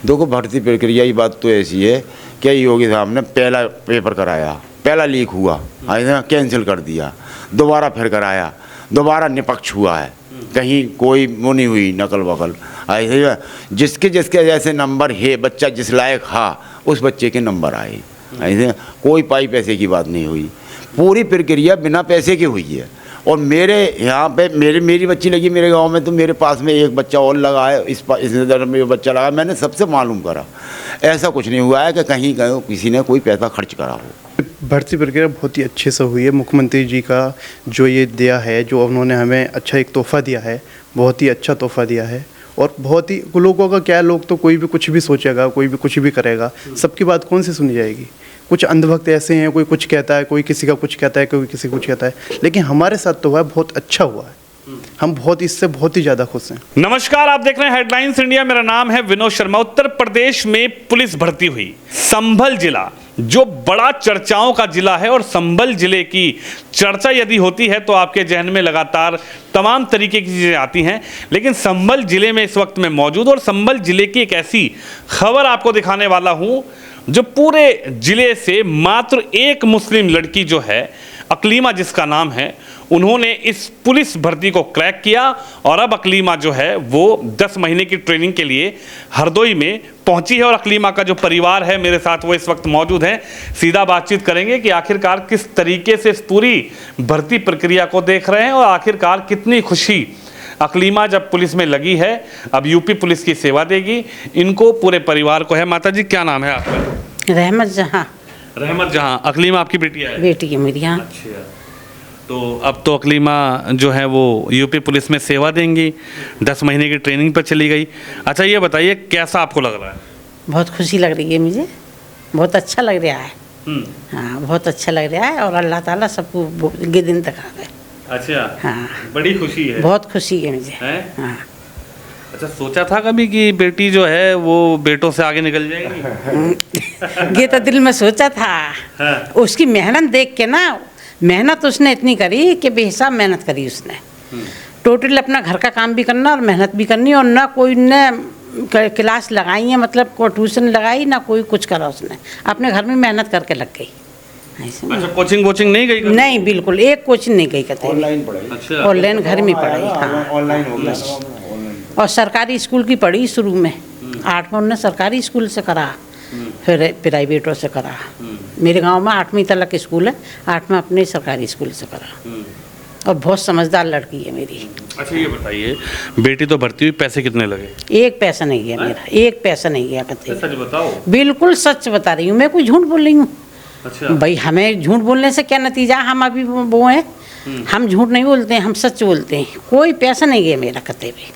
देखो भर्ती प्रक्रिया की बात तो ऐसी है कि योगी साहब ने पहला पेपर कराया, पहला लीक हुआ, ऐसा कैंसिल कर दिया, दोबारा फिर कराया, दोबारा निपक्ष हुआ है, कहीं कोई वो नहीं हुई नकल वकल। ऐसे जिसके जिसके जैसे नंबर है, बच्चा जिस लायक हा उस बच्चे के नंबर आए। ऐसे कोई पाई पैसे की बात नहीं हुई, पूरी प्रक्रिया बिना पैसे की हुई है। और मेरे यहाँ पे मेरी बच्ची लगी मेरे गांव में, तो मेरे पास में एक बच्चा और लगा है, इस नज़र में बच्चा लगा। मैंने सबसे मालूम करा, ऐसा कुछ नहीं हुआ है कि कहीं किसी ने कोई पैसा खर्च करा हो। भर्ती प्रक्रिया बहुत ही अच्छे से हुई है। मुख्यमंत्री जी का जो ये दिया है, जो उन्होंने हमें अच्छा एक तोहफ़ा दिया है, बहुत ही अच्छा तोहफ़ा दिया है। और बहुत ही लोगों का क्या है, लोग तो कोई भी कुछ भी सोचेगा, कोई भी कुछ भी करेगा, सबकी बात कौन सी सुनी जाएगी। कुछ अंधभक्त ऐसे हैं, कोई कुछ कहता है, कोई किसी का कुछ कहता है, कोई किसी कुछ कहता है, लेकिन हमारे साथ तो हुआ है, बहुत अच्छा हुआ है। हम इससे बहुत ही ज़्यादा खुश हैं। नमस्कार, आप देख रहे हैं हेडलाइंस इंडिया। मेरा नाम है विनोद शर्मा। उत्तर प्रदेश में पुलिस भर्ती हुई। संभल जिला जो बड़ा चर्चाओं का जिला है, और संभल जिले की चर्चा यदि होती है तो आपके जहन में लगातार तमाम तरीके की चीज़ें आती हैं। लेकिन संभल जिले में इस वक्त मैं मौजूद, और संभल जिले की एक ऐसी खबर आपको दिखाने वाला हूं जो पूरे जिले से मात्र एक मुस्लिम लड़की जो है, अकलीमा जिसका नाम है, उन्होंने इस पुलिस भर्ती को क्रैक किया। और अब अकलीमा जो है वो 10 महीने की ट्रेनिंग के लिए हरदोई में पहुंची है। और अकलीमा का जो परिवार है मेरे साथ वो इस वक्त मौजूद है। सीधा बातचीत करेंगे कि आखिरकार किस तरीके से इस पूरी भर्ती प्रक्रिया को देख रहे हैं, और आखिरकार कितनी खुशी अकलीमा जब पुलिस में लगी है, अब यूपी पुलिस की सेवा देगी, इनको पूरे परिवार को है। माता जी क्या नाम है आपका? रहमत जहाँ। रहमत जहाँ। अकलीमा आपकी बेटी है? बेटी है मेरी। यहाँ अच्छा, तो अब तो अकलीमा जो है वो यूपी पुलिस में सेवा देंगी, 10 महीने की ट्रेनिंग पर चली गई। अच्छा ये बताइए कैसा आपको लग रहा है? बहुत खुशी लग रही है मुझे, बहुत अच्छा लग रहा है। हाँ, बहुत अच्छा लग रहा है, और अल्लाह ताला सबको ये दिन तक आ गए। अच्छा, हाँ, बड़ी खुशी है। बहुत खुशी है मुझे। है? हाँ। अच्छा, सोचा था कभी कि बेटी जो है वो बेटों से आगे निकल जाएगी? ये तो दिल में सोचा था। हाँ। उसकी मेहनत देख के ना, मेहनत उसने इतनी करी कि बेहिसाब मेहनत करी उसने। टोटल अपना घर का काम भी करना और मेहनत भी करनी, और ना कोई ने क्लास लगाई है, मतलब कोई ट्यूशन लगाई ना कोई कुछ करा, उसने अपने घर में मेहनत करके लग गई। अच्छा, कोचिंग नहीं गई? नहीं, बिल्कुल एक कोचिंग नहीं गई कहते। ऑनलाइन पढ़ाई। अच्छा, ऑनलाइन घर में पढ़ाई। हाँ, ऑनलाइन हो गया। और सरकारी स्कूल की पढ़ी शुरू में। 8 में उन्होंने सरकारी स्कूल से करा, फिर प्राइवेटों से करा। मेरे गांव में 8वीं तक स्कूल है, 8 में अपने सरकारी स्कूल से करा। और बहुत समझदार लड़की है मेरी। अच्छा ये बताइए, बेटी तो भर्ती हुई, पैसे कितने लगे? एक पैसा नहीं गया मेरा, एक पैसा नहीं गया कहते। सच बताओ। बिल्कुल सच बता रही हूँ, मैं कोई झूठ बोल रही हूँ? अच्छा भाई हमें झूठ बोलने से क्या नतीजा, हम अभी वो हैं, हम झूठ नहीं बोलते हैं, हम सच बोलते हैं। कोई पैसा नहीं गया मेरा कहते भी।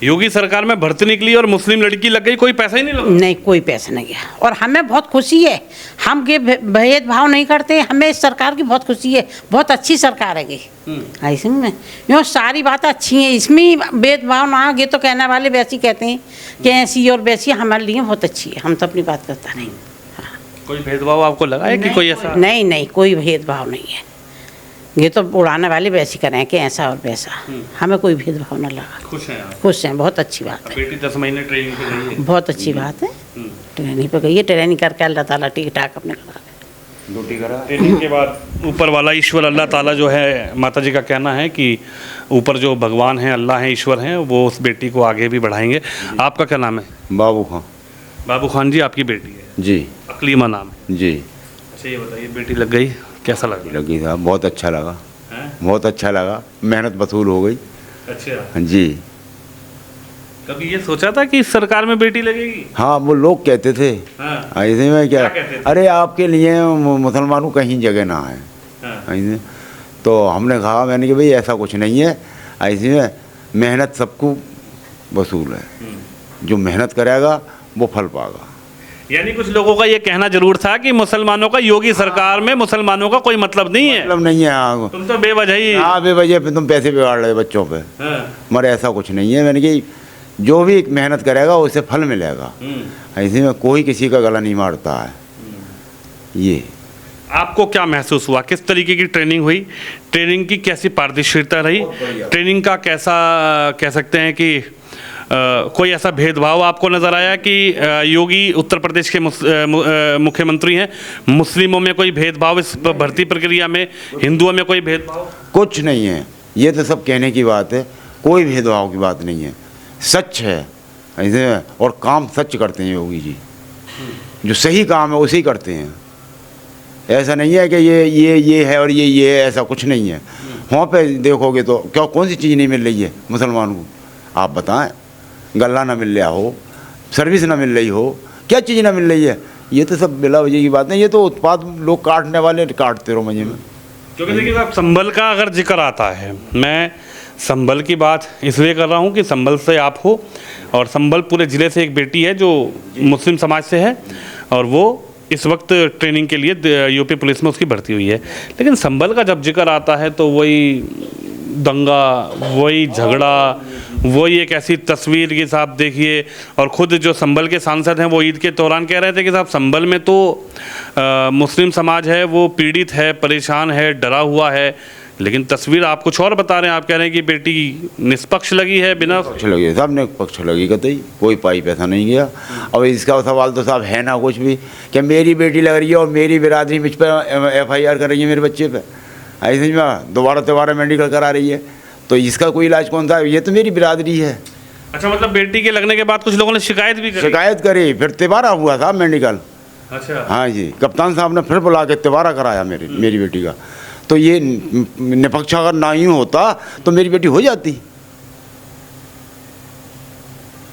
योगी सरकार में भर्ती निकली और मुस्लिम लड़की लग गई, कोई पैसा ही नहीं लगा? नहीं, कोई पैसा नहीं गया। और हमें बहुत खुशी है, हम ये भेदभाव नहीं करते, हमें इस सरकार की बहुत खुशी है। बहुत अच्छी सरकार है ये। ऐसे में यो सारी बातें अच्छी हैं, इसमें भेदभाव ना। ये तो कहने वाले वैसी कहते हैं कि ऐसी और वैसी, हमारे लिए बहुत अच्छी है। हम तो अपनी बात करता नहीं। कोई भेदभाव आपको लगा है कि कोई ऐसा? नहीं, कोई भेदभाव नहीं है। ये तो उड़ाने वाले वैसे करें कि ऐसा और वैसा, हमें कोई भेदभाव न लगा। खुश हैं आप? खुश हैं, बहुत अच्छी बात है। बेटी 10 महीने ट्रेनिंग पे गई है, बहुत अच्छी बात है। ट्रेनिंग पे गई है, ट्रेनिंग करके अल्लाह ताला ठीक ठाक अपने करा दे। ड्यूटी करा। ट्रेनिंग के बाद ऊपर वाला ईश्वर अल्लाह ताला जो है, माता जी का कहना है कि ऊपर जो भगवान हैं, अल्लाह हैं, ईश्वर हैं, वो उस बेटी को आगे भी बढ़ाएंगे। आपका क्या नाम है? बाबू खां। बाबू खान जी आपकी बेटी है? जी। अकलीमा नाम है जी। अच्छा ये बताइए, बेटी लग गई, कैसा लगा? लगी था, बहुत अच्छा लगा। हैं? बहुत अच्छा लगा, मेहनत वसूल हो गई। अच्छा, जी। कभी ये सोचा था कि इस सरकार में बेटी लगेगी? हाँ, वो लोग कहते थे। हाँ। ऐसे में क्या, क्या कहते थे? अरे आपके लिए मुसलमानों कहीं जगह ना है। हाँ। ऐसे तो हमने कहा, मैंने कि भाई ऐसा कुछ नहीं है, ऐसे में मेहनत सबको वसूल है। जो मेहनत करेगा वो फल पाएगा। यानी कुछ लोगों का ये कहना जरूर था कि मुसलमानों का योगी सरकार में मुसलमानों का कोई मतलब नहीं है। मतलब नहीं है। हाँ, तुम तो बेवजह ही। हाँ, बेवजह पे तुम पैसे बिगाड़ रहे हो बच्चों पे। हाँ। मगर ऐसा कुछ नहीं है। मैंने कि जो भी मेहनत करेगा उसे फल मिलेगा। ऐसे में कोई किसी का गला नहीं मारता है। ये आपको क्या महसूस हुआ? किस तरीके की ट्रेनिंग हुई? ट्रेनिंग की कैसी पारदर्शिता रही? ट्रेनिंग का कैसा कह सकते हैं कि कोई ऐसा भेदभाव आपको नज़र आया कि योगी उत्तर प्रदेश के मुख्यमंत्री हैं, मुस्लिमों में कोई भेदभाव इस भर्ती प्रक्रिया में, हिंदुओं में कोई भेदभाव? कुछ नहीं है, ये तो सब कहने की बात है, कोई भेदभाव की बात नहीं है, सच है ऐसे। और काम सच करते हैं योगी जी, जो सही काम है उसे ही करते हैं। ऐसा नहीं है कि ये है और ये है, ऐसा कुछ नहीं है। वहाँ पे देखोगे तो क्या कौन सी चीज़ नहीं मिल रही है मुसलमान को, आप बताएं। गल्ला ना मिल रहा हो, सर्विस ना मिल रही हो, क्या चीज़ ना मिल रही है, ये तो सब बिला वजह की बात नहीं। ये तो उत्पाद लोग काटने वाले काटते रहो मजे में। क्योंकि देखिए साहब, संभल का अगर जिक्र आता है, मैं संभल की बात इसलिए कर रहा हूँ कि संभल से आप हो, और संभल पूरे ज़िले से एक बेटी है जो मुस्लिम समाज से है, और वो इस वक्त ट्रेनिंग के लिए यूपी पुलिस में उसकी भर्ती हुई है। लेकिन संभल का जब जिक्र आता है तो वही दंगा, वही झगड़ा, वही एक ऐसी तस्वीर कि साहब देखिए, और ख़ुद जो संभल के सांसद हैं वो ईद के दौरान कह रहे थे कि साहब संभल में तो मुस्लिम समाज है वो पीड़ित है, परेशान है, डरा हुआ है। लेकिन तस्वीर आप कुछ और बता रहे हैं, आप कह रहे हैं कि बेटी निष्पक्ष लगी है, बिना पक्ष लगी, सब ने पक्ष लगी, कतई कोई पाई पैसा नहीं गया। अब इसका सवाल तो साहब है ना कुछ भी, कि मेरी बेटी लग रही है और मेरी बिरादरी मुझ पर FIR कर रही है मेरे बच्चे पे, ऐसे में दोबारा मेडिकल करा रही है, तो इसका कोई इलाज कौन सा? ये तो मेरी बिरादरी है। अच्छा, मतलब बेटी के लगने के बाद कुछ लोगों ने शिकायत भी करी? शिकायत करी, फिर तिबारा हुआ साहब मेडिकल। अच्छा, हाँ जी, कप्तान साहब ने फिर बुला के तिबारा कराया मेरी बेटी का। तो ये निपक्ष अगर ना ही होता तो मेरी बेटी हो जाती,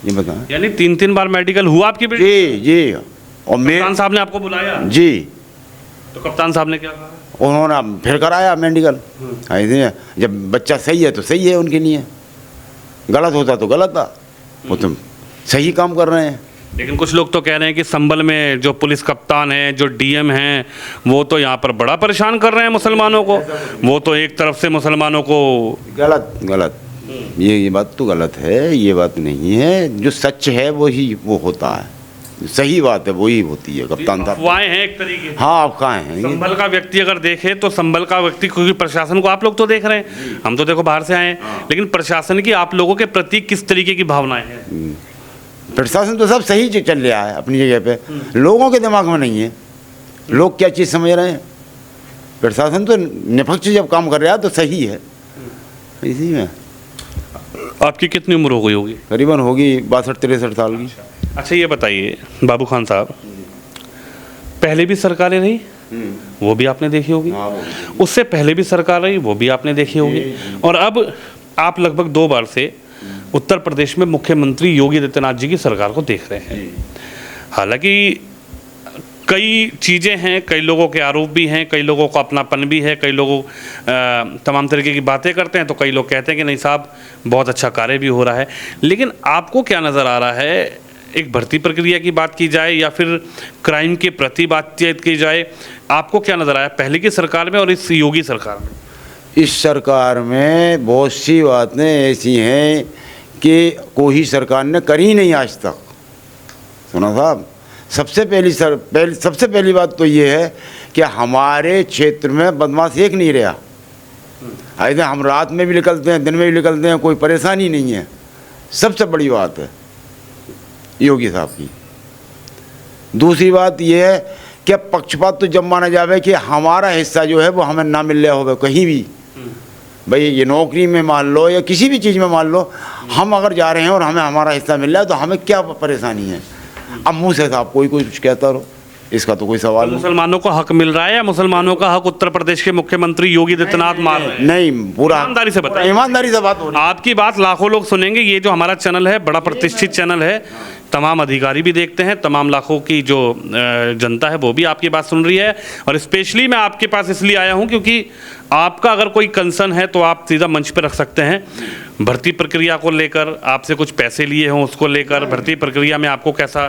ये बताएं। यानी 3 बार मेडिकल हुआ आपकी बेटी? जी। और कप्तान साहब ने आपको बुलाया? जी। तो कप्तान साहब ने क्या कहा? उन्होंने फिर कराया मेडिकल। ऐसे जब बच्चा सही है तो सही है उनके लिए, गलत होता तो गलत था, वो तुम सही काम कर रहे हैं। लेकिन कुछ लोग तो कह रहे हैं कि संभल में जो पुलिस कप्तान हैं, जो DM हैं, वो तो यहाँ पर बड़ा परेशान कर रहे हैं मुसलमानों को। वो तो एक तरफ से मुसलमानों को गलत ये बात तो गलत है, ये बात नहीं है। जो सच है वही वो होता है, सही बात है वही होती है। कप्तान साहब अफवाहें हैं एक तरीके। हाँ, अफवाहें हैं। संभल का व्यक्ति अगर देखे तो संभल का व्यक्ति, क्योंकि प्रशासन को आप लोग तो देख रहे हैं, हम तो देखो बाहर से आए हैं, लेकिन प्रशासन की आप लोगों के प्रति किस तरीके की भावनाएं हैं? प्रशासन तो सब सही चल रहा है अपनी जगह पे, लोगों के दिमाग में नहीं है लोग क्या चीज़ समझ रहे हैं। प्रशासन तो निपक्ष जब काम कर रहा है तो सही है। इसी में आपकी कितनी उम्र हो गई होगी? करीबन होगी 62-63 साल की। अच्छा, ये बताइए बाबू खान साहब, पहले भी सरकारें रही, वो भी आपने देखी होगी, उससे पहले भी सरकार रही, वो भी आपने देखी होगी, और अब आप लगभग 2 बार से उत्तर प्रदेश में मुख्यमंत्री योगी आदित्यनाथ जी की सरकार को देख रहे हैं। हालांकि कई चीज़ें हैं, कई लोगों के आरोप भी हैं, कई लोगों का अपनापन भी है, कई लोगों तमाम तरीके की बातें करते हैं, तो कई लोग कहते हैं कि नहीं साहब बहुत अच्छा कार्य भी हो रहा है। लेकिन आपको क्या नज़र आ रहा है, एक भर्ती प्रक्रिया की बात की जाए या फिर क्राइम के प्रति बातचीत की जाए, आपको क्या नज़र आया पहले की सरकार में और इस योगी सरकार में? इस सरकार में बहुत सी बातें ऐसी हैं कि कोई सरकार ने करी नहीं आज तक। सुना साहब, सबसे पहली बात तो ये है कि हमारे क्षेत्र में बदमाश एक नहीं रहा। ऐसे हम रात में भी निकलते हैं, दिन में भी निकलते हैं, कोई परेशानी नहीं है। सबसे बड़ी बात है योगी साहब की। दूसरी बात यह है कि पक्षपात तो जब माना जावे कि हमारा हिस्सा जो है वो हमें ना मिल रहा हो कहीं भी, भाई ये नौकरी में मान लो या किसी भी चीज़ में मान लो, हम अगर जा रहे हैं और हमें हमारा हिस्सा मिल रहा है तो हमें क्या परेशानी है? अब मुँह से साहब कोई कुछ कहता रहो, इसका तो कोई सवाल नहीं। मुसलमानों को हक मिल रहा है या मुसलमानों का हक उत्तर प्रदेश के मुख्यमंत्री योगी आदित्यनाथ मार रहे हैं? नहीं, पूरा ईमानदारी से बताइए। ईमानदारी से बात हो रही है। आपकी बात लाखों लोग सुनेंगे। ये जो हमारा चैनल है बड़ा प्रतिष्ठित चैनल है, तमाम अधिकारी भी देखते हैं, तमाम लाखों की जो जनता है वो भी आपकी बात सुन रही है। और स्पेशली मैं आपके पास इसलिए आया हूं क्योंकि आपका अगर कोई कंसर्न है तो आप सीधा मंच पर रख सकते हैं। भर्ती प्रक्रिया को लेकर आपसे कुछ पैसे लिए हों, उसको लेकर भर्ती प्रक्रिया में आपको कैसा?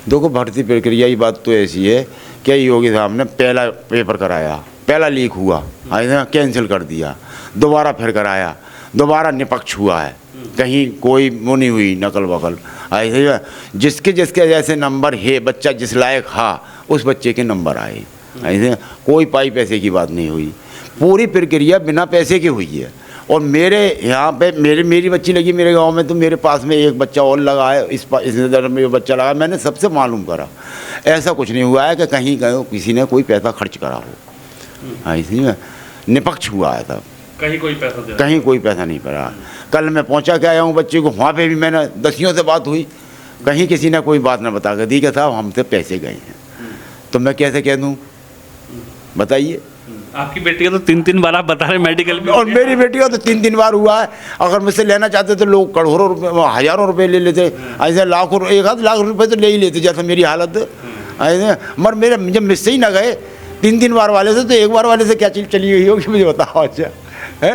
देखो, भर्ती प्रक्रिया की बात तो ऐसी है कि योगी साहब ने पहला पेपर कराया, पहला लीक हुआ, कैंसिल कर दिया, दोबारा फिर कराया, दोबारा निपक्ष हुआ है, कहीं कोई वो नहीं हुई नकल वकल। ऐसे जिसके जैसे नंबर है, बच्चा जिस लायक हा उस बच्चे के नंबर आए। ऐसे कोई पाई पैसे की बात नहीं हुई, पूरी प्रक्रिया बिना पैसे की हुई है। और मेरे यहाँ पे मेरी बच्ची लगी मेरे गांव में, तो मेरे पास में एक बच्चा और लगा है, इस नज़र में बच्चा लगा। मैंने सबसे मालूम करा, ऐसा कुछ नहीं हुआ है कि कहीं किसी ने कोई पैसा खर्च करा हो। हाँ, इसलिए निष्पक्ष हुआ है तब, कहीं कोई पैसा दे कहीं कोई पैसा नहीं पड़ा। कल मैं पहुँचा के आया हूँ बच्चे को, वहाँ पे भी मैंने दसियों से बात हुई, कहीं किसी ने कोई बात ना बता कर दी कि साहब हमसे पैसे गए हैं। तो मैं कैसे कह दूँ, बताइए। आपकी बेटी का तो 3-3 बार आप बता रहे मेडिकल में, और मेरी बेटी का तो 3-3 बार हुआ है। अगर मुझसे लेना चाहते तो लोग करोड़ों रुपए, हज़ारों रुपए ले लेते, ऐसे लाखों, 1 लाख रुपए तो ले ही लेते, जैसा मेरी हालत ऐसे। मगर मेरे जब मुझसे ही ना गए 3-3 बार वाले से, तो एक बार वाले से क्या चीज़ चली गई होगी मुझे बताओ। अच्छा है,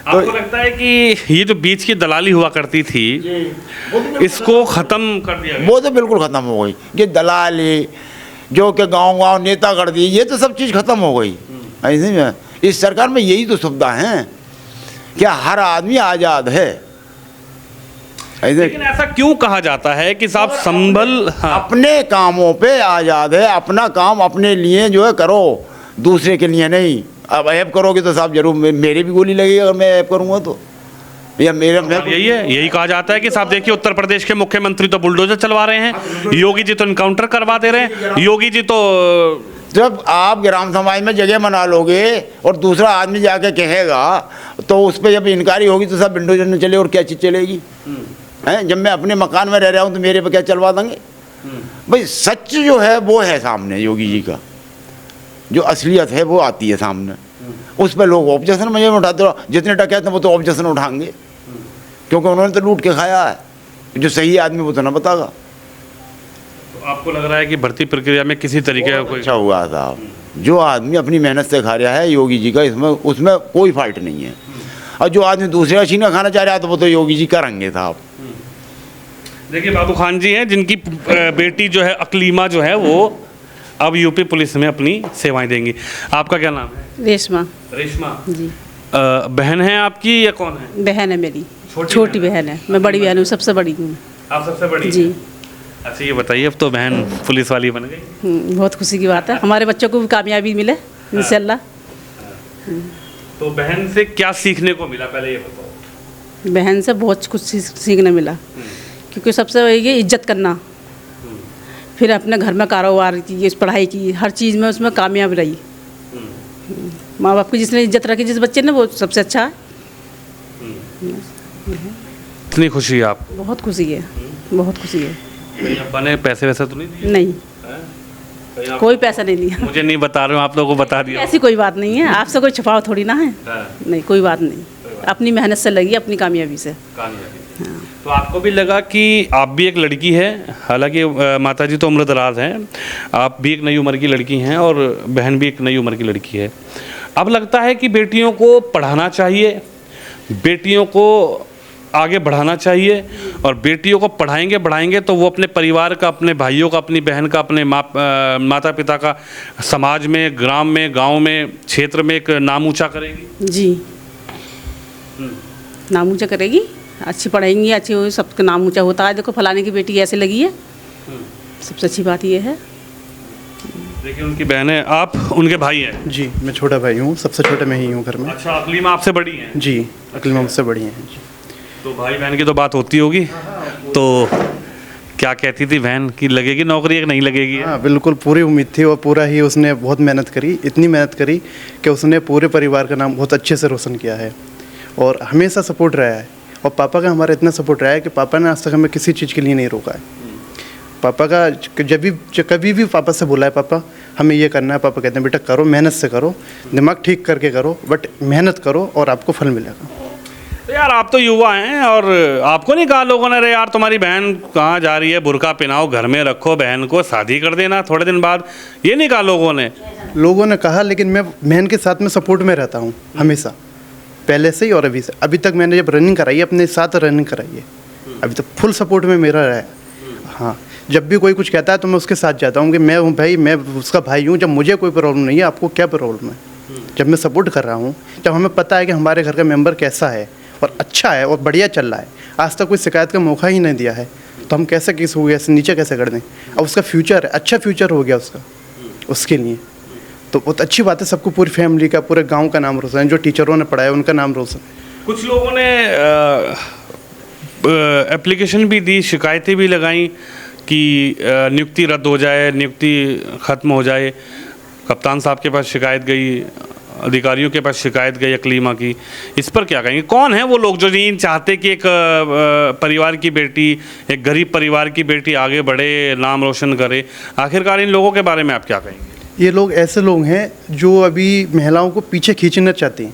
आपको लगता है कि ये जो बीच की दलाली हुआ करती थी इसको ख़त्म कर दिया गया? वो तो बिल्कुल ख़त्म हो गई। ये दलाली जो कि गांव नेता कर दिए, ये तो सब चीज़ ख़त्म हो गई। ऐसे में इस सरकार में यही तो सुविधा है, क्या हर आदमी आज़ाद है। लेकिन ऐसा क्यों कहा जाता है कि साहब संभल, हाँ, अपने कामों पे आज़ाद है, अपना काम अपने लिए जो है करो, दूसरे के लिए नहीं। अब ऐप करोगे तो साहब जरूर मेरे भी गोली लगेगी अगर मैं ऐप करूँगा तो, या मेरा यही कहा जाता है कि साहब देखिए उत्तर प्रदेश के मुख्यमंत्री तो बुलडोजर चलवा रहे हैं, योगी जी तो इनकाउंटर करवा दे रहे हैं, योगी जी तो जब आप ग्राम समाज में जगह बना लोगे और दूसरा आदमी जाके कहेगा तो उस पर जब इनकारी होगी तो सब बुलडोजर न चले और क्या चीज़ चलेगी। हैं, जब मैं अपने मकान में रह रहा हूँ तो मेरे पे क्या चलवा देंगे। भाई सच जो है वो है सामने, योगी जी का जो असलियत है वो आती है सामने, उस पर लोग ऑब्जेक्शन में उठाते रहो। जितने डकैत हैं वो तो ऑब्जेक्शन उठाएंगे, क्योंकि उन्होंने तो लूट के खाया है। जो सही आदमी वो तो ना बतागा। तो आपको लग रहा है कि भर्ती प्रक्रिया में किसी तरीके का कोई अच्छा हुआ था, जो आदमी अपनी मेहनत से खा रहा है योगी जी का, इसमें उसमें कोई फॉल्ट नहीं है। और जो आदमी दूसरे का छीना खाना चाह रहा है तो वो तो योगी जी करेंगे साहब। देखिए बाबू खान जी हैं जिनकी बेटी जो है अकलीमा जो है वो अब यूपी पुलिस में अपनी सेवाएं देंगी। आपका क्या नाम है? रेशमा। रेशमा जी। बहन है आपकी या कौन है? बहन है मेरी, छोटी बहन है। मैं बड़ी बहन हूँ, सबसे बड़ी हूँ। आप सबसे बड़ी जी। अच्छा ये बताइए, अब तो बहन पुलिस वाली बन गई, बहुत खुशी की बात है। हमारे बच्चों को भी कामयाबी मिले इंशाल्लाह। तो बहन से क्या सीखने को मिला पहले ये बताओ। बहन से बहुत कुछ सीखने मिला, क्योंकि सबसे ये इज्जत करना, फिर अपने घर में कारोबार की, पढ़ाई की, हर चीज़ में उसमें कामयाब रही। माँ बाप की जिसने इज्जत रखी जिस बच्चे ने, वो सबसे अच्छा है। इतनी खुशी है आपको? बहुत खुशी है, बहुत खुशी है। कहीं अब्बा ने पैसे वैसे तो नहीं दिए? नहीं, कहीं कोई पैसा नहीं लिया। मुझे नहीं बता रहे हो, आप लोगों को बता दिया। ऐसी कोई बात नहीं है, आपसे कोई छुपाव थोड़ी ना है। नहीं, कोई बात नहीं, अपनी मेहनत से लगी, अपनी कामयाबी से। तो आपको भी लगा कि आप भी एक लड़की है, हालांकि माता जी तो उम्रदराज हैं, आप भी एक नई उम्र की लड़की हैं और बहन भी एक नई उम्र की लड़की है। अब लगता है कि बेटियों को पढ़ाना चाहिए, बेटियों को आगे बढ़ाना चाहिए, और बेटियों को पढ़ाएंगे बढ़ाएंगे तो वो अपने परिवार का, अपने भाइयों का, अपनी बहन का, अपने माता पिता का, समाज में, ग्राम में, गांव में, क्षेत्र में एक नाम ऊंचा करेगी। जी, नाम ऊंचा करेगी, अच्छी पढ़ाएंगी, अच्छी हो, सबका नाम ऊंचा होता है। देखो फलाने की बेटी ऐसे लगी है, सबसे अच्छी बात ये है। देखिए उनकी बहन है, आप उनके भाई हैं? जी, मैं छोटा भाई हूँ, सबसे छोटा मैं ही हूँ घर में। अच्छा, अकलीमा आपसे बड़ी हैं? जी, अकलीमा मुझसे बड़ी हैं जी। तो भाई बहन की तो बात होती होगी, तो क्या कहती थी बहन कि लगेगी नौकरी या नहीं लगेगी? हाँ बिल्कुल, पूरी उम्मीद थी और पूरा ही उसने बहुत मेहनत करी, इतनी मेहनत करी कि उसने पूरे परिवार का नाम बहुत अच्छे से रोशन किया है और हमेशा सपोर्ट रहा है। और पापा का हमारा इतना सपोर्ट रहा है कि पापा ने आज तक हमें किसी चीज़ के लिए नहीं रोका है। पापा का कभी भी पापा से बोला है पापा हमें ये करना है, पापा कहते हैं बेटा करो, मेहनत से करो, दिमाग ठीक करके करो, बट मेहनत करो और आपको फल मिलेगा। तो यार आप तो युवा हैं, और आपको नहीं कहा लोगों ने अरे यार तुम्हारी बहन कहाँ जा रही है, बुर्का पहनाओ, घर में रखो, बहन को शादी कर देना थोड़े दिन बाद, ये नहीं कहा लोगों ने? लोगों ने कहा, लेकिन मैं बहन के साथ में सपोर्ट में रहता हूँ हमेशा, पहले से ही और अभी से। अभी तक मैंने जब रनिंग कराई है, अपने साथ रनिंग कराई है, अभी तक फुल सपोर्ट में मेरा रहा है। हाँ, जब भी कोई कुछ कहता है तो मैं उसके साथ जाता हूँ कि मैं हूँ भाई, मैं उसका भाई हूँ, जब मुझे कोई प्रॉब्लम नहीं है आपको क्या प्रॉब्लम है। जब मैं सपोर्ट कर रहा हूँ, जब हमें पता है कि हमारे घर का मेंबर कैसा है और अच्छा है और बढ़िया चल रहा है, आज तक कोई शिकायत का मौका ही नहीं दिया है, तो हम कैसे किस हो गया नीचे कैसे कर दें। अब उसका फ्यूचर है, अच्छा फ्यूचर हो गया उसका, उसके लिए तो बहुत अच्छी बात है। सबको, पूरी फैमिली का, पूरे गांव का नाम रोशन है, जो टीचरों ने पढ़ाया उनका नाम रोशन है, कुछ लोगों ने एप्लीकेशन भी दी, शिकायतें भी लगाई कि नियुक्ति रद्द हो जाए, नियुक्ति ख़त्म हो जाए। कप्तान साहब के पास शिकायत गई, अधिकारियों के पास शिकायत गई अकलीमा की। इस पर क्या कहेंगे? कौन है वो लोग जो नहीं चाहते कि एक परिवार की बेटी, एक गरीब परिवार की बेटी आगे बढ़े, नाम रोशन करे? आखिरकार इन लोगों के बारे में आप क्या कहेंगे? ये लोग ऐसे लोग हैं जो अभी महिलाओं को पीछे खींचना चाहते हैं,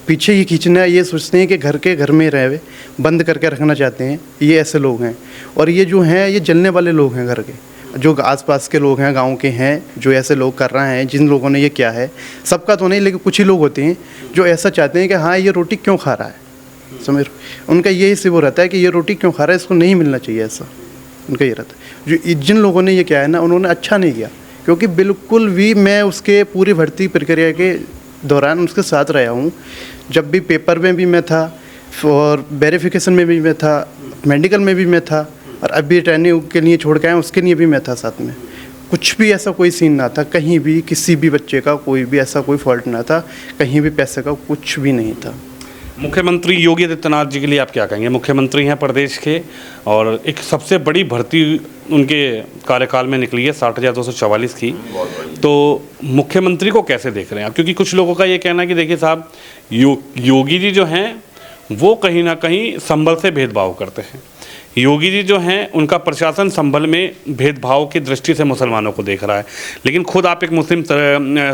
पीछे ही खींचना है, ये सोचते हैं कि घर में रहे, बंद करके रखना चाहते हैं। ये ऐसे लोग हैं। और ये जो हैं ये जलने वाले लोग हैं, घर के जो आसपास के लोग हैं, गांव के हैं, जो ऐसे लोग कर रहे हैं, जिन लोगों ने ये किया है। सबका तो नहीं, लेकिन कुछ ही लोग होते हैं जो ऐसा चाहते हैं कि हाँ ये रोटी क्यों खा रहा है, समझ। उनका यही से वो रहता है कि ये रोटी क्यों खा रहा है, इसको नहीं मिलना चाहिए, ऐसा उनका ये रहता है। जो जिन लोगों ने ये किया है ना, उन्होंने अच्छा नहीं किया, क्योंकि बिल्कुल भी मैं उसके पूरी भर्ती प्रक्रिया के दौरान उसके साथ रहा हूँ। जब भी पेपर में भी मैं था और वेरिफिकेशन में भी मैं था, मेडिकल में भी मैं था, और अभी ट्रेनिंग के लिए छोड़ के आए उसके लिए भी मैं था साथ में। कुछ भी ऐसा कोई सीन ना था, कहीं भी किसी भी बच्चे का कोई भी ऐसा कोई फॉल्ट ना था, कहीं भी पैसे का कुछ भी नहीं था। मुख्यमंत्री योगी आदित्यनाथ जी के लिए आप क्या कहेंगे? मुख्यमंत्री हैं प्रदेश के और एक सबसे बड़ी भर्ती उनके कार्यकाल में निकली है 60,244 की। तो मुख्यमंत्री को कैसे देख रहे हैं आप? क्योंकि कुछ लोगों का ये कहना है कि देखिए साहब, योगी जी जो हैं वो कहीं ना कहीं संभल से भेदभाव करते हैं। योगी जी जो हैं उनका प्रशासन संभल में भेदभाव की दृष्टि से मुसलमानों को देख रहा है। लेकिन खुद आप एक मुस्लिम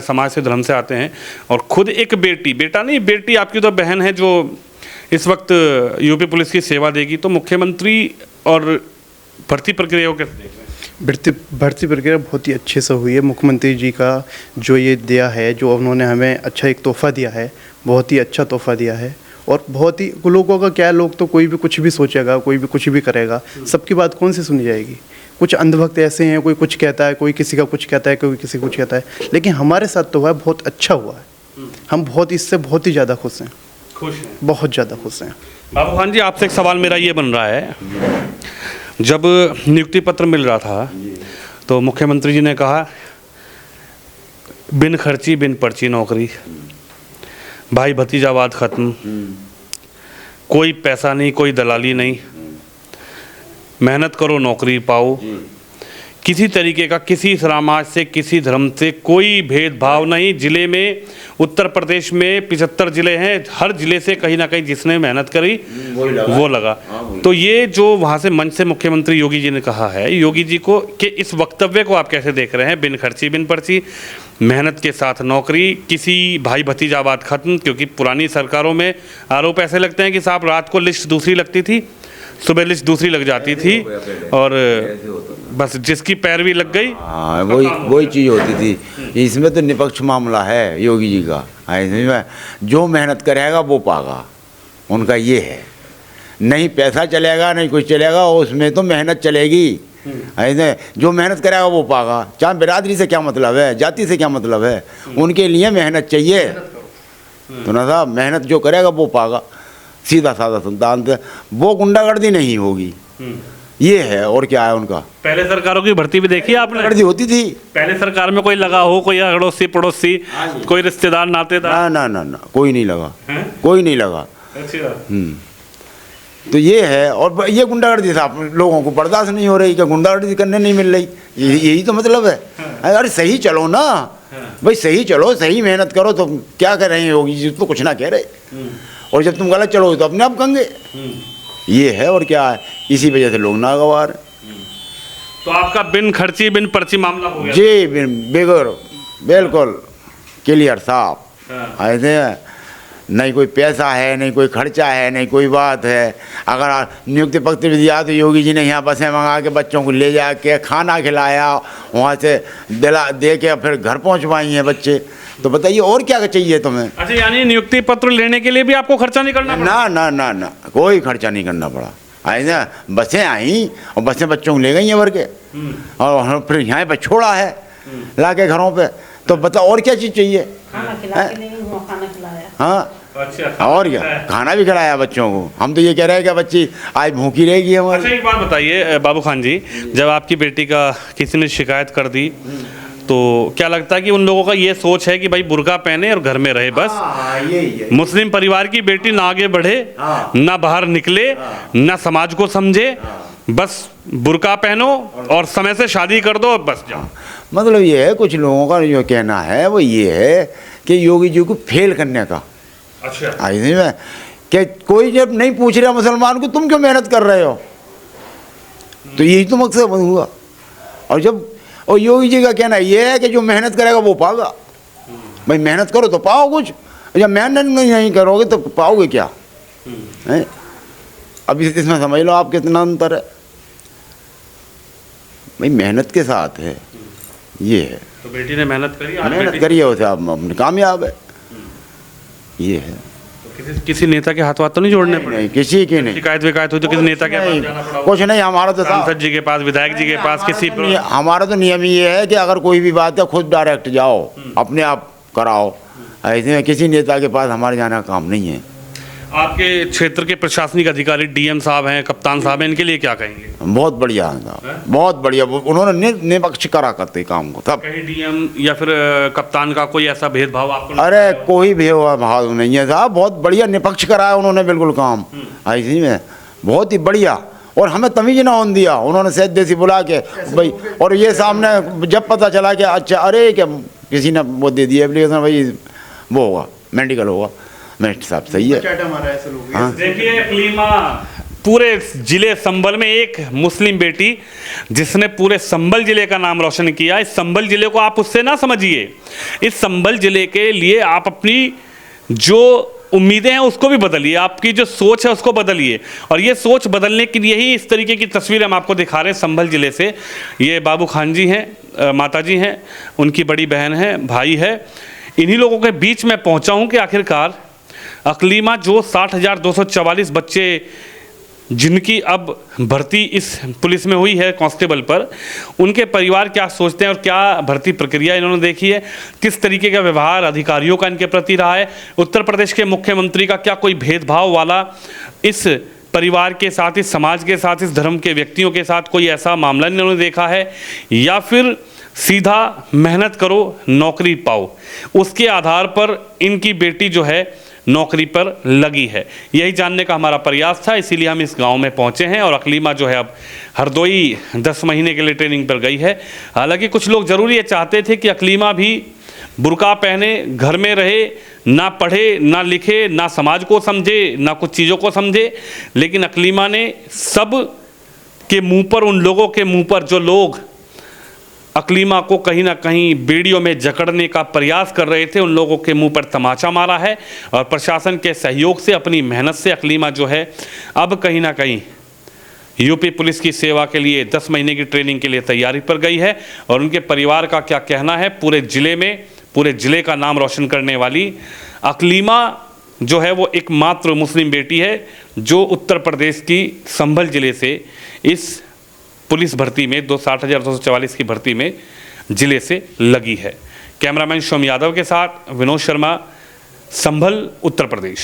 समाज से, धर्म से आते हैं और खुद एक बेटी, बेटा नहीं बेटी आपकी तो बहन है जो इस वक्त यूपी पुलिस की सेवा देगी। तो मुख्यमंत्री और भर्ती प्रक्रिया को कैसे देख रहे हैं? भर्ती प्रक्रिया बहुत ही अच्छे से हुई है। मुख्यमंत्री जी का जो ये दिया है, जो उन्होंने हमें अच्छा एक तोहफ़ा दिया है, बहुत ही अच्छा तोहफ़ा दिया है। और बहुत ही लोगों का क्या है, लोग तो कोई भी कुछ भी सोचेगा, कोई भी कुछ भी करेगा, सबकी बात कौन सी सुनी जाएगी। कुछ अंधभक्त ऐसे हैं, कोई कुछ कहता है, कोई किसी का कुछ कहता है, कोई किसी कुछ कहता है। लेकिन हमारे साथ तो हुआ बहुत अच्छा हुआ है, हम बहुत इससे बहुत ही ज़्यादा खुश हैं, बहुत ज़्यादा खुश हैं। बाबू खान जी, आपसे एक सवाल मेरा ये बन रहा है, जब नियुक्ति पत्र मिल रहा था तो मुख्यमंत्री जी ने कहा बिन खर्ची बिन पर्ची नौकरी, भाई भतीजावाद ख़त्म, कोई पैसा नहीं, कोई दलाली नहीं, मेहनत करो नौकरी पाओ, किसी तरीके का किसी समाज से, किसी धर्म से कोई भेदभाव नहीं। ज़िले में, उत्तर प्रदेश में 75 ज़िले हैं, हर ज़िले से कहीं ना कहीं जिसने मेहनत करी वो लगा। तो ये जो वहाँ से मंच से मुख्यमंत्री योगी जी ने कहा है, योगी जी को कि इस वक्तव्य को आप कैसे देख रहे हैं? बिन खर्ची बिन पर्ची, मेहनत के साथ नौकरी, किसी भाई भतीजावाद खत्म। क्योंकि पुरानी सरकारों में आरोप ऐसे लगते हैं कि साहब रात को लिस्ट दूसरी लगती थी, सुबह लिस्ट दूसरी लग जाती थी, और बस जिसकी पैरवी लग गई। हाँ, वही चीज़ होती थी। इसमें तो निष्पक्ष मामला है योगी जी का। इसमें जो मेहनत करेगा वो पागा, उनका ये है। नहीं पैसा चलेगा, नहीं कुछ चलेगा, उसमें तो मेहनत चलेगी। ऐसे जो मेहनत करेगा वो पागा। चाहे बिरादरी से क्या मतलब है, जाति से क्या मतलब है, उनके लिए मेहनत चाहिए। तो ना साहब, मेहनत जो करेगा वो पागा, सीधा साधा सिद्धांत है। वो गुंडागर्दी नहीं होगी, ये है। और क्या है उनका? पहले सरकारों की भर्ती भी देखी आपने? गर्दी होती थी पहले सरकार में, कोई लगा हो, कोई अड़ोसी पड़ोसी, कोई रिश्तेदार नातेदार? ना, कोई नहीं लगा, कोई नहीं लगा। अच्छा। तो ये है। और ये गुंडागर्दी साहब लोगों को बर्दाश्त नहीं हो रही, कि गुंडागर्दी करने नहीं मिल रही, यही तो मतलब है। अरे सही चलो ना भाई, सही चलो, सही मेहनत करो। तो क्या कर रहे हैं योगी जी? तो कुछ ना कह रहे, और जब तुम गलत चलो तो अपने आप कहेंगे। ये है। और क्या है, इसी वजह से लोग नागवार। तो आपका बिन खर्ची बिन पर्ची मामला हो गया जी, बिल्कुल क्लियर साहब। ऐसे नहीं कोई पैसा है, नहीं कोई खर्चा है, नहीं कोई बात है। अगर नियुक्ति पत्र भी दिया तो योगी जी ने यहाँ बसें मंगा के बच्चों को ले जाके खाना खिलाया, वहाँ से दे के फिर घर पहुँचवाई हैं बच्चे। तो बताइए और क्या चाहिए तुम्हें? अच्छा, यानी नियुक्ति पत्र लेने के लिए भी आपको खर्चा नहीं करना पड़ा? ना, कोई खर्चा नहीं करना पड़ा। ऐसा बसें आई और बसें बच्चों को ले गई हैं भर के, और फिर यहाँ पर छोड़ा है ला के घरों पे। तो बताओ और क्या चीज़ चाहिए? खाना खिलाया। हाँ, अच्छा, और क्या, खाना भी खिलाया बच्चों को। हम तो ये कह रहे हैं कि बच्ची आज भूखी रहेगी हमारी। अच्छा, एक बात बताइए बाबू खान जी, जब आपकी बेटी का किसी ने शिकायत कर दी तो क्या लगता है कि उन लोगों का ये सोच है कि भाई बुर्का पहने और घर में रहे बस? यही है। मुस्लिम परिवार की बेटी ना आगे बढ़े, ना बाहर निकले, ना समाज को समझे, बस बुर्का पहनो और समय से शादी कर दो और बस जाओ। मतलब ये है, कुछ लोगों का जो कहना है वो ये है कि योगी जी को फेल करने का। अच्छा। ऐसे में कि कोई जब नहीं पूछ रहा मुसलमान को तुम क्यों मेहनत कर रहे हो, तो यही तो मकसद हुआ। और योगी जी का कहना ये है कि जो मेहनत करेगा वो पाएगा। भाई मेहनत करो तो पाओ कुछ, जब मेहनत नहीं करोगे तो पाओगे क्या है? अब इसमें समझ लो आप कितना अंतर है। भाई मेहनत के साथ है, ये है। तो बेटी ने मेहनत करी, आज मेहनत बेटी- करी है उसे, आप कामयाब है, ये है। तो किसी नेता के हाथ तो नहीं जोड़ने पड़े? नहीं, किसी की नहीं, शिकायत विकायत हुई तो किसी नेता के पास जाना पड़ा होगा? कुछ नहीं। हमारा तो सांसद जी के पास, विधायक जी के पास, किसी हमारा तो नियम ये है कि अगर कोई भी बात है खुद डायरेक्ट जाओ, अपने आप कराओ। ऐसे में किसी नेता के पास हमारे जाना का काम नहीं है। आपके क्षेत्र के प्रशासनिक अधिकारी डीएम साहब हैं, कप्तान साहब हैं, इनके लिए क्या कहेंगे? बहुत बढ़िया है, बहुत बढ़िया। उन्होंने निष्पक्ष करा करते काम को सब। कहीं डीएम या फिर कप्तान का कोई ऐसा भेदभाव आपको? अरे कोई भेदभाव नहीं है साहब, बहुत बढ़िया निष्पक्ष कराया उन्होंने बिल्कुल काम। ऐसे में बहुत ही बढ़िया। और हमें तमीज ना होने दिया उन्होंने, सैद देसी बुला के भाई। और ये सामने जब पता चला कि अच्छा अरे क्या किसी ने वो दे दिया एप्लीकेशन, भाई वो होगा मेडिकल होगा, मैं साहब सही है। हाँ। देखिए अकलीमा, पूरे जिले संभल में एक मुस्लिम बेटी जिसने पूरे संभल जिले का नाम रोशन किया। इस संभल जिले को आप उससे ना समझिए, इस संभल जिले के लिए आप अपनी जो उम्मीदें हैं उसको भी बदलिए, आपकी जो सोच है उसको बदलिए। और ये सोच बदलने के लिए ही इस तरीके की तस्वीर हम आपको दिखा रहे हैं संभल जिले से। ये बाबू खान जी हैं, माता जी हैं, उनकी बड़ी बहन है, भाई है। इन्हीं लोगों के बीच में पहुंचा हूं कि आखिरकार अकलीमा जो 60,244 बच्चे जिनकी अब भर्ती इस पुलिस में हुई है कांस्टेबल पर, उनके परिवार क्या सोचते हैं और क्या भर्ती प्रक्रिया इन्होंने देखी है, किस तरीके का व्यवहार अधिकारियों का इनके प्रति रहा है, उत्तर प्रदेश के मुख्यमंत्री का क्या कोई भेदभाव वाला इस परिवार के साथ, इस समाज के साथ, इस धर्म के व्यक्तियों के साथ कोई ऐसा मामला इन्होंने देखा है, या फिर सीधा मेहनत करो नौकरी पाओ, उसके आधार पर इनकी बेटी जो है नौकरी पर लगी है। यही जानने का हमारा प्रयास था, इसीलिए हम इस गांव में पहुंचे हैं। और अकलीमा जो है अब हरदोई 10 महीने के लिए ट्रेनिंग पर गई है। हालांकि कुछ लोग ज़रूर ये चाहते थे कि अकलीमा भी बुर्का पहने, घर में रहे, ना पढ़े, ना लिखे, ना समाज को समझे, ना कुछ चीज़ों को समझे। लेकिन अकलीमा ने सब के मुँह पर, उन लोगों के मुँह पर जो लोग अकलीमा को कहीं ना कहीं बेड़ियों में जकड़ने का प्रयास कर रहे थे, उन लोगों के मुंह पर तमाचा मारा है। और प्रशासन के सहयोग से, अपनी मेहनत से अकलीमा जो है अब कहीं ना कहीं यूपी पुलिस की सेवा के लिए 10 महीने की ट्रेनिंग के लिए तैयारी पर गई है। और उनके परिवार का क्या कहना है, पूरे ज़िले में, पूरे ज़िले का नाम रोशन करने वाली अकलीमा जो है वो एकमात्र मुस्लिम बेटी है जो उत्तर प्रदेश की संभल ज़िले से इस पुलिस भर्ती में 60,244 की भर्ती में जिले से लगी है। कैमरामैन शोम यादव के साथ विनोद शर्मा, संभल, उत्तर प्रदेश।